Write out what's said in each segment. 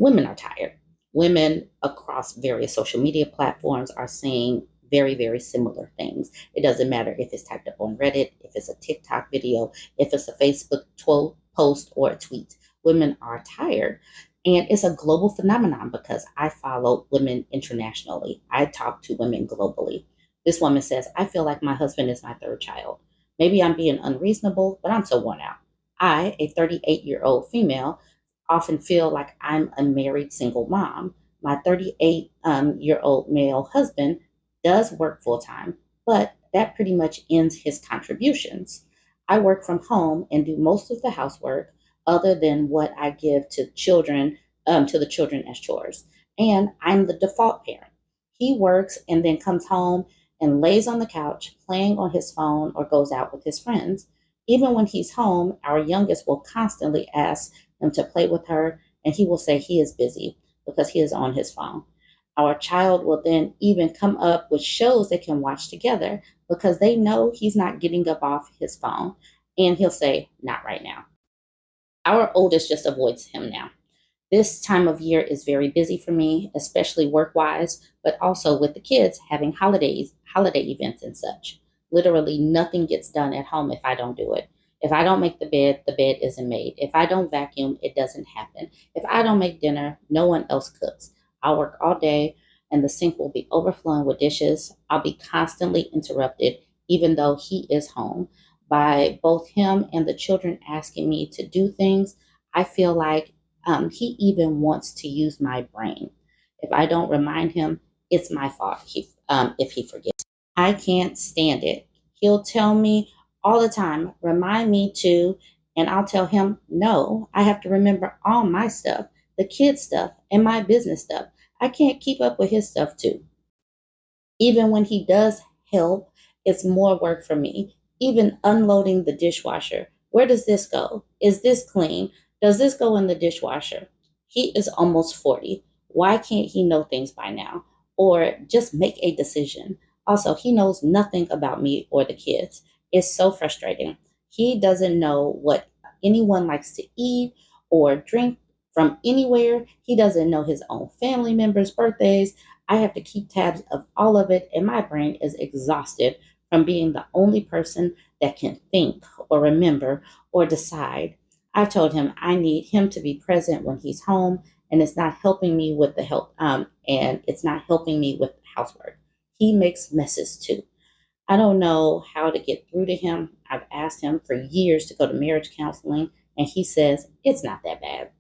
Women are tired. Women across various social media platforms are saying very, very similar things. It doesn't matter if it's typed up on Reddit, if it's a TikTok video, if it's a Facebook post or a tweet. Women are tired. And it's a global phenomenon because I follow women internationally. I talk to women globally. This woman says, I feel like my husband is my third child. Maybe I'm being unreasonable, but I'm so worn out. I, a 38-year-old female, often feel like I'm a married single mom. My 38-year-old male husband does work full time, but that pretty much ends his contributions. I work from home and do most of the housework other than what I give to the children as chores. And I'm the default parent. He works and then comes home and lays on the couch playing on his phone or goes out with his friends. Even when he's home, our youngest will constantly ask him to play with her, and he will say he is busy because he is on his phone. Our child will then even come up with shows they can watch together because they know he's not getting up off his phone. And he'll say, not right now. Our oldest just avoids him now. This time of year is very busy for me, especially work wise, but also with the kids having holiday events and such. Literally nothing gets done at home if I don't do it. If I don't make the bed isn't made. If I don't vacuum, it doesn't happen. If I don't make dinner, no one else cooks. I'll work all day and the sink will be overflowing with dishes. I'll be constantly interrupted, even though he is home, by both him and the children asking me to do things. I feel like he even wants to use my brain. If I don't remind him, it's my fault if he forgets. I can't stand it. He'll tell me all the time, remind me to, and I'll tell him, no, I have to remember all my stuff, the kids' stuff, and my business stuff. I can't keep up with his stuff too. Even when he does help, it's more work for me. Even unloading the dishwasher. Where does this go? Is this clean? Does this go in the dishwasher? He is almost 40. Why can't he know things by now? Or just make a decision. Also, he knows nothing about me or the kids. It's so frustrating. He doesn't know what anyone likes to eat or drink from anywhere. He doesn't know his own family members' birthdays. I have to keep tabs of all of it, and my brain is exhausted from being the only person that can think or remember or decide. I've told him I need him to be present when he's home, and it's not helping me with the help, and it's not helping me with housework. He makes messes too. I don't know how to get through to him. I've asked him for years to go to marriage counseling, and he says it's not that bad.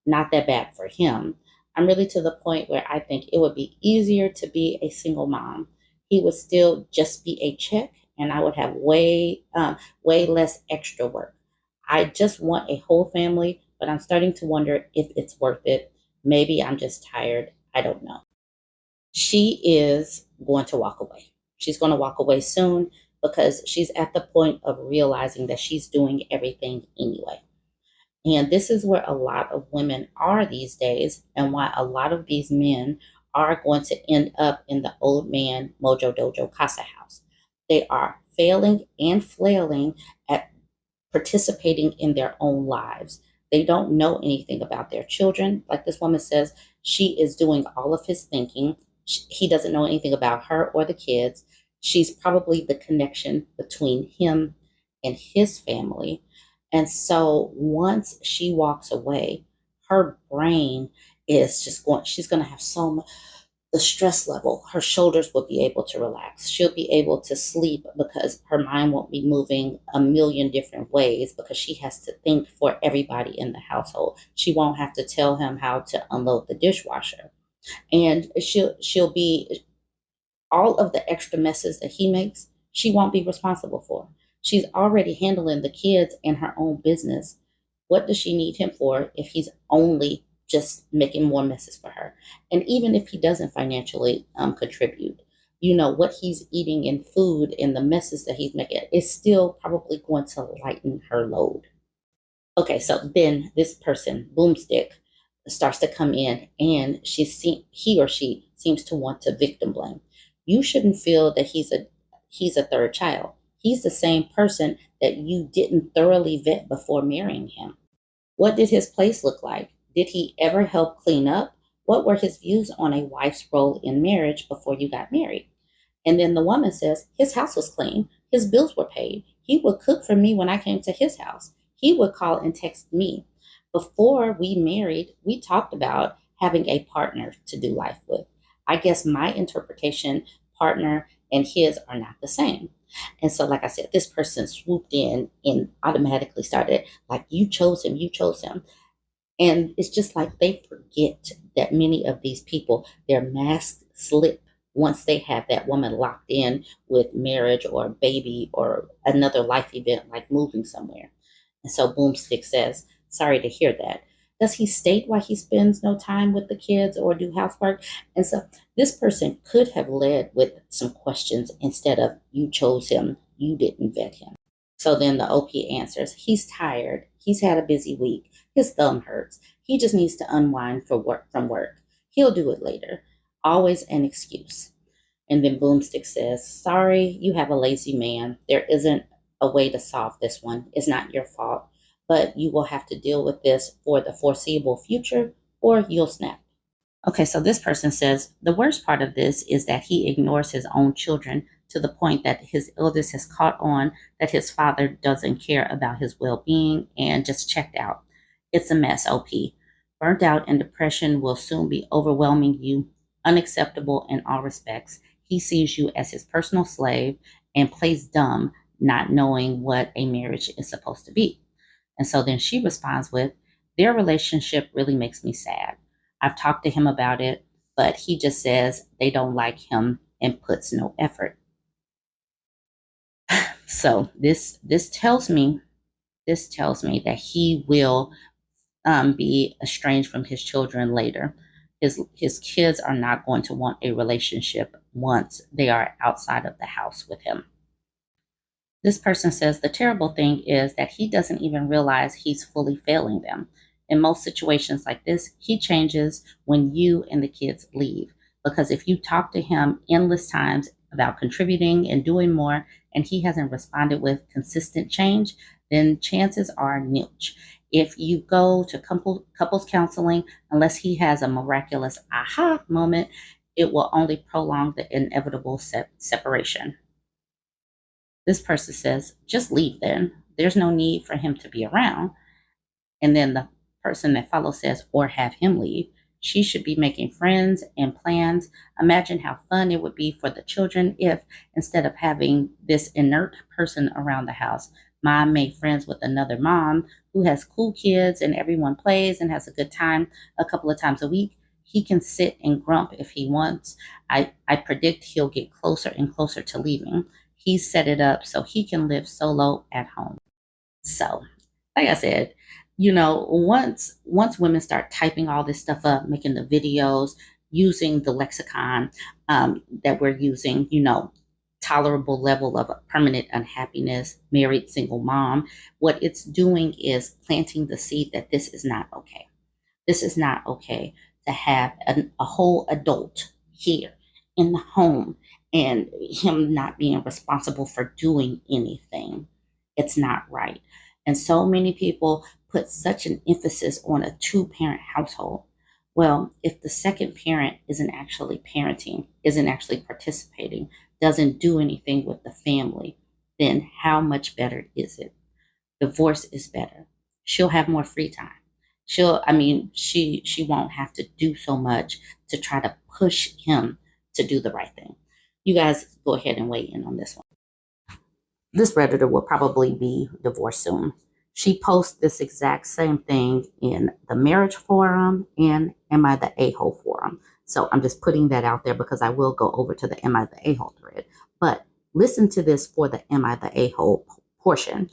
Not that bad for him. I'm really to the point where I think it would be easier to be a single mom. He would still just be a check, and I would have way less extra work. I just want a whole family, but I'm starting to wonder if it's worth it. Maybe I'm just tired. I don't know. She is going to walk away. She's going to walk away soon because she's at the point of realizing that she's doing everything anyway. And this is where a lot of women are these days, and why a lot of these men are going to end up in the old man Mojo Dojo Casa house. They are failing and flailing at participating in their own lives. They don't know anything about their children. Like this woman says, she is doing all of his thinking. He doesn't know anything about her or the kids. She's probably the connection between him and his family. And so once she walks away, her brain is just going, she's going to have so much, the stress level, her shoulders will be able to relax. She'll be able to sleep because her mind won't be moving a million different ways because she has to think for everybody in the household. She won't have to tell him how to unload the dishwasher. And she'll be all of the extra messes that he makes, she won't be responsible for. She's already handling the kids and her own business. What does she need him for if he's only just making more messes for her? And even if he doesn't financially contribute, what he's eating in food and the messes that he's making is still probably going to lighten her load. Okay, so then this person, Boomstick, starts to come in, and he or she seems to want to victim blame. You shouldn't feel that he's a third child. He's the same person that you didn't thoroughly vet before marrying him. What did his place look like? Did he ever help clean up? What were his views on a wife's role in marriage before you got married? And then the woman says, his house was clean. His bills were paid. He would cook for me when I came to his house. He would call and text me. Before we married, we talked about having a partner to do life with. I guess my interpretation, partner and his are not the same. And so, like I said, this person swooped in and automatically started, like, you chose him, you chose him. And it's just like they forget that many of these people, their masks slip once they have that woman locked in with marriage or a baby or another life event like moving somewhere. And so Boomstick says, sorry to hear that. Does he state why he spends no time with the kids or do housework? And so this person could have led with some questions instead of, you chose him, you didn't vet him. So then the OP answers, he's tired. He's had a busy week. His thumb hurts. He just needs to unwind from work. He'll do it later. Always an excuse. And then Boomstick says, sorry, you have a lazy man. There isn't a way to solve this one. It's not your fault. But you will have to deal with this for the foreseeable future or you'll snap. Okay, so this person says the worst part of this is that he ignores his own children to the point that his eldest has caught on that his father doesn't care about his well being and just checked out. It's a mess, OP. Burnt out and depression will soon be overwhelming you, unacceptable in all respects. He sees you as his personal slave and plays dumb, not knowing what a marriage is supposed to be. And so then she responds with, their relationship really makes me sad. I've talked to him about it, but he just says they don't like him and puts no effort. So this tells me that he will be estranged from his children later. His kids are not going to want a relationship once they are outside of the house with him. This person says the terrible thing is that he doesn't even realize he's fully failing them. In most situations like this, he changes when you and the kids leave. Because if you talk to him endless times about contributing and doing more, and he hasn't responded with consistent change, then chances are nilch. If you go to couples counseling, unless he has a miraculous aha moment, it will only prolong the inevitable separation. This person says, just leave then. There's no need for him to be around. And then the person that follows says, or have him leave. She should be making friends and plans. Imagine how fun it would be for the children if, instead of having this inert person around the house, mom made friends with another mom who has cool kids and everyone plays and has a good time a couple of times a week. He can sit and grump if he wants. I predict he'll get closer and closer to leaving. He's set it up so he can live solo at home. So, like I said, once women start typing all this stuff up, making the videos, using the lexicon that we're using, tolerable level of permanent unhappiness, married single mom, what it's doing is planting the seed that this is not okay. This is not okay to have a whole adult here in the home and him not being responsible for doing anything. It's not right. And so many people put such an emphasis on a two-parent household. Well, if the second parent isn't actually parenting, isn't actually participating, doesn't do anything with the family, then how much better is it? Divorce is better. She'll have more free time. She won't have to do so much to try to push him to do the right thing. You guys go ahead and weigh in on this one. This Redditor will probably be divorced soon. She posts this exact same thing in the marriage forum and Am I the A-hole forum. So I'm just putting that out there because I will go over to the Am I the A-hole thread. But listen to this for the Am I the A-hole portion.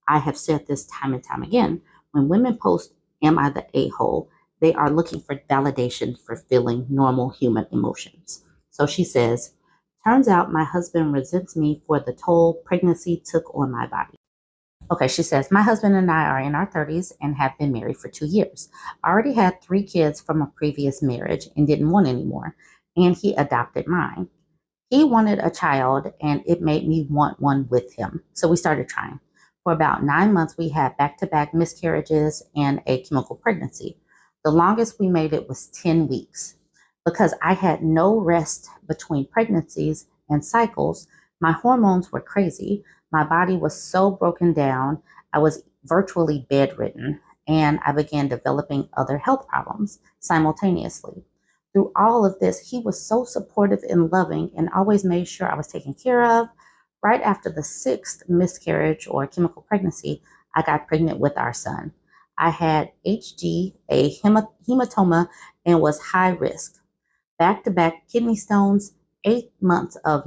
I have said this time and time again. When women post Am I the A-hole, they are looking for validation for feeling normal human emotions. So she says, turns out my husband resents me for the toll pregnancy took on my body. Okay, she says, my husband and I are in our 30s and have been married for 2 years. I already had 3 kids from a previous marriage and didn't want any more, and he adopted mine. He wanted a child, and it made me want one with him. So we started trying. For about 9 months, we had back-to-back miscarriages and a chemical pregnancy. The longest we made it was 10 weeks. Because I had no rest between pregnancies and cycles, my hormones were crazy. My body was so broken down, I was virtually bedridden, and I began developing other health problems simultaneously. Through all of this, he was so supportive and loving and always made sure I was taken care of. Right after the sixth miscarriage or chemical pregnancy, I got pregnant with our son. I had HG, a hematoma, and was high risk. Back to back kidney stones, 8 months of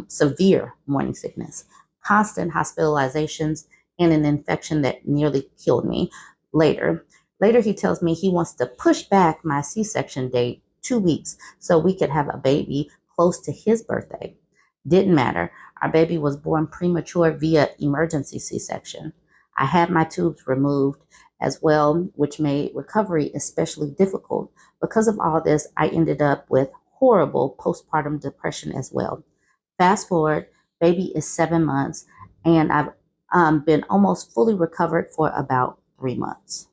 severe morning sickness, constant hospitalizations, and an infection that nearly killed me. Later, later he tells me he wants to push back my C-section date 2 weeks so we could have a baby close to his birthday. Didn't matter. Our baby was born premature via emergency C-section. I had my tubes removed as well, which made recovery especially difficult. Because of all this, I ended up with horrible postpartum depression as well. Fast forward, baby is 7 months, and I've been almost fully recovered for about 3 months.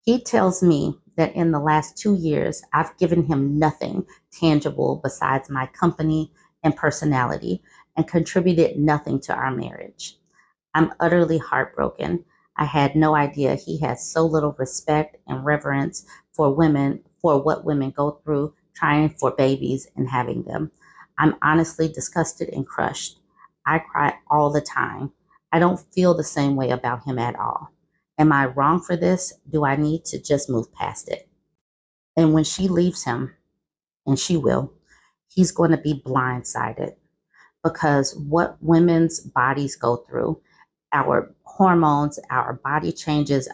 He tells me that in the last 2 years, I've given him nothing tangible besides my company and personality and contributed nothing to our marriage. I'm utterly heartbroken. I had no idea he had so little respect and reverence for women, for what women go through trying for babies and having them. I'm honestly disgusted and crushed. I cry all the time. I don't feel the same way about him at all. Am I wrong for this? Do I need to just move past it? And when she leaves him, and she will, he's going to be blindsided because what women's bodies go through, our hormones, our body changes,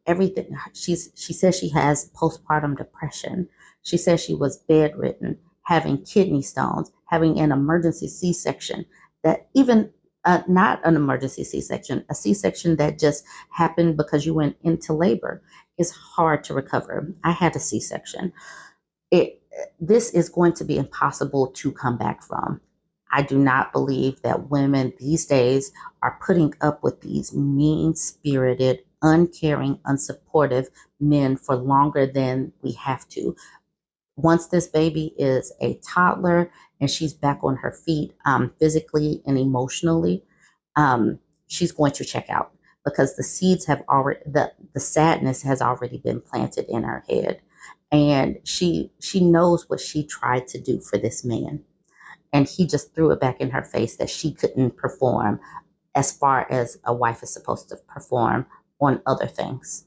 everything. She says she has postpartum depression. She says she was bedridden, having kidney stones, having an emergency C-section. That even not an emergency C-section, a C-section that just happened because you went into labor is hard to recover. I had a C-section. It This is going to be impossible to come back from. I do not believe that women these days are putting up with these mean-spirited, uncaring, unsupportive men for longer than we have to. Once this baby is a toddler and she's back on her feet, physically and emotionally, she's going to check out because the seeds have already, the sadness has already been planted in her head. And she knows what she tried to do for this man. And he just threw it back in her face that she couldn't perform as far as a wife is supposed to perform on other things.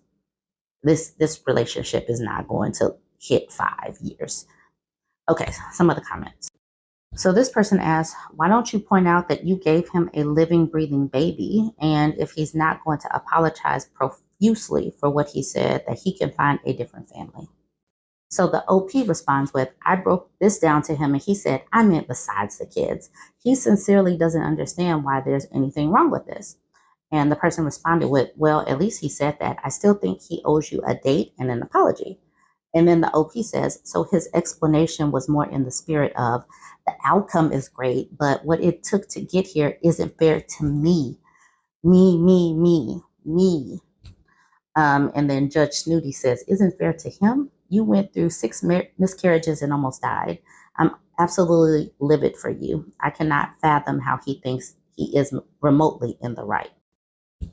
This relationship is not going to hit 5 years. Okay, some of the comments. So this person asks, why don't you point out that you gave him a living, breathing baby? And if he's not going to apologize profusely for what he said, that he can find a different family. So the OP responds with, I broke this down to him and he said, I meant besides the kids. He sincerely doesn't understand why there's anything wrong with this. And the person responded with, well, at least he said that. I still think he owes you a date and an apology. And then the OP says, so his explanation was more in the spirit of the outcome is great, but what it took to get here isn't fair to me. Me. And then Judge Snooty says, isn't fair to him? You went through 6 miscarriages and almost died. I'm absolutely livid for you. I cannot fathom how he thinks he is remotely in the right.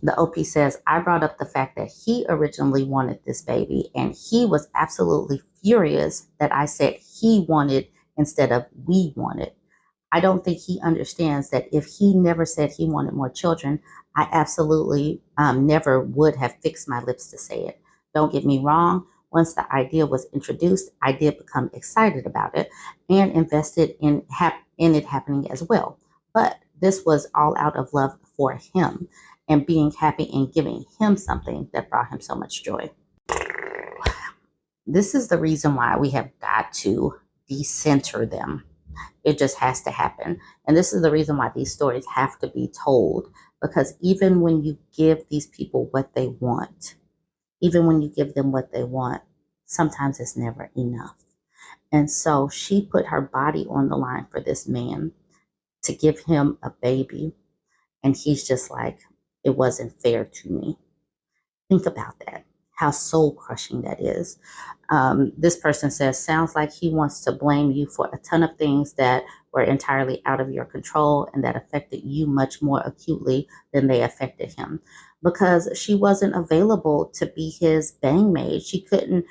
The OP says, I brought up the fact that he originally wanted this baby, and he was absolutely furious that I said he wanted instead of we wanted. I don't think he understands that if he never said he wanted more children, I absolutely never would have fixed my lips to say it. Don't get me wrong. Once the idea was introduced, I did become excited about it and invested in it happening as well. But this was all out of love for him and being happy and giving him something that brought him so much joy. This is the reason why we have got to decenter them. It just has to happen. And this is the reason why these stories have to be told, because even when you give these people what they want, even when you give them what they want, sometimes it's never enough. And so she put her body on the line for this man to give him a baby. And he's just like, it wasn't fair to me. Think about that. how soul crushing that is. This person says, sounds like he wants to blame you for a ton of things that were entirely out of your control and that affected you much more acutely than they affected him. Because she wasn't available to be his bang maid. She couldn't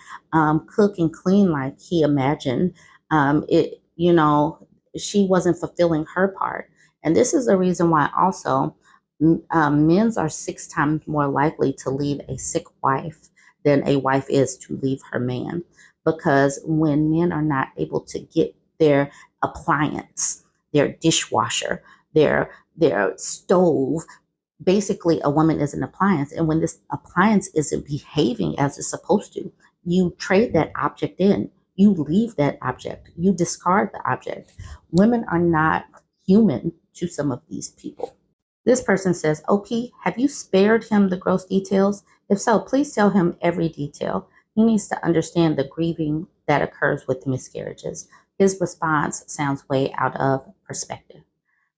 cook and clean like he imagined. She wasn't fulfilling her part. And this is the reason why also men's are 6 times more likely to leave a sick wife than a wife is to leave her man. Because when men are not able to get their appliance, their dishwasher, their stove, basically a woman is an appliance. And when this appliance isn't behaving as it's supposed to, you trade that object in. You leave that object. You discard the object. Women are not human to some of these people. This person says, OP, have you spared him the gross details? If so, please tell him every detail. He needs to understand the grieving that occurs with miscarriages. His response sounds way out of perspective.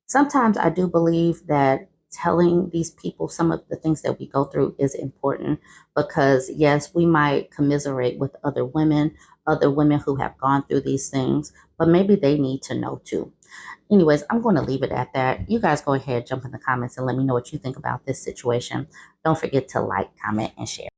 Sometimes I do believe that telling these people some of the things that we go through is important because, yes, we might commiserate with other women who have gone through these things, but maybe they need to know too. Anyways, I'm going to leave it at that. You guys go ahead, jump in the comments and let me know what you think about this situation. Don't forget to like, comment, and share.